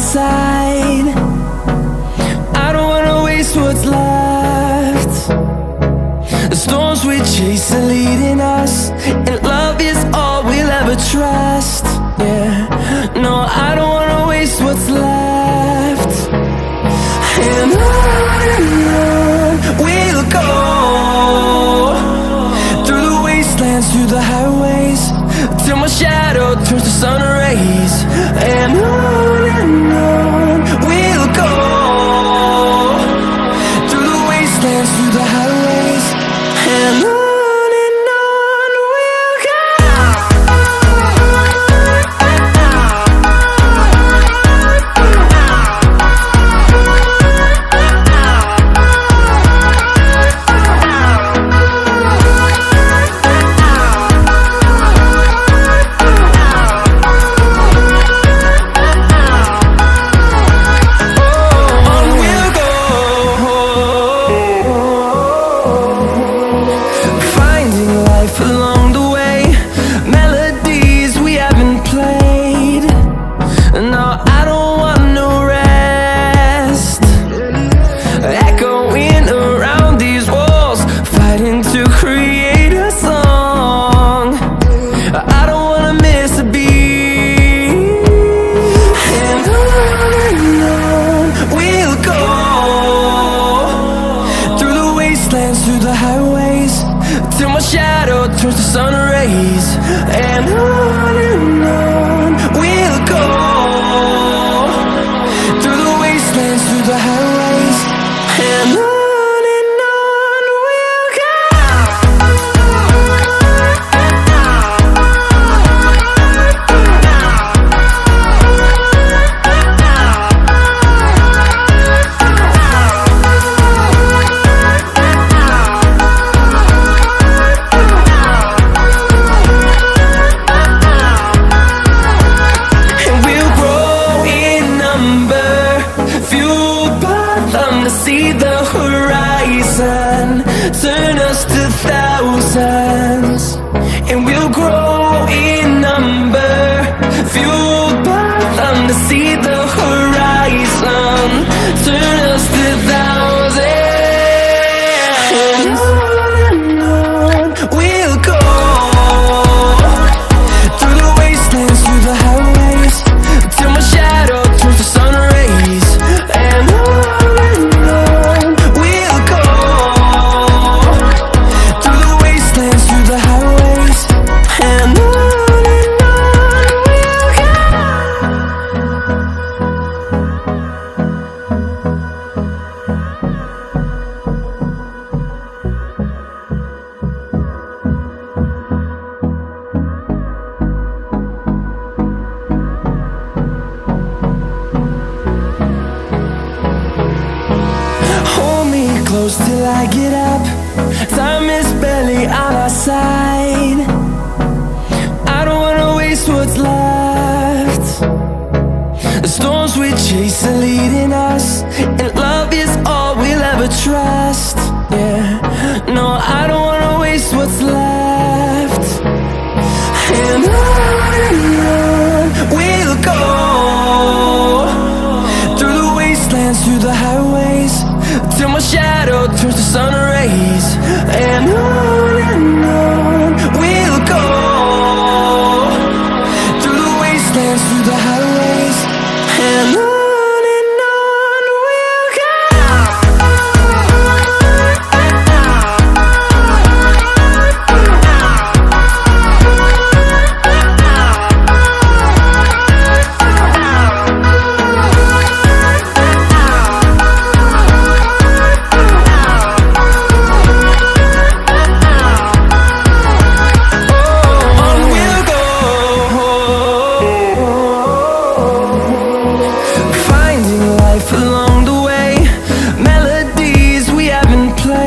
side. I don't wanna waste what's left. The storms we chase are leading us, and love is all we'll ever trust. Yeah, no, I don't wanna waste what's left. And on we'll go, through the wastelands, through the highways, till my shadow turns to sun rays. And on we'll go, through the wastelands, through the highways, and on we'll go. Along the way, melodies we haven't played. No, I don't want no rest. Echoing around these walls, fighting to create a song. I don't wanna miss a beat. And on we'll go, through the wastelands, through the highways, till my shadow turns to sun rays. And on we'll go, through the wastelands, through the highways, and on we'll go. To see the horizon, turn us to thousands, and we'll grow in number, fueled by them. To see the horizon, turn us to thousands, and on we'll go, through the wastelands, through the highways, till my shadow turns to sun rays. And close till I get up. Time is barely on our side. I don't wanna waste what's left. The storms we chase are leading us, and love is all we'll ever trust. Yeah, no, I don't wanna waste what's left. And on we'll go, through the wastelands, through the highways, till my shadow turns to sun rays. And on we'll go, through the wastelands, through the highways.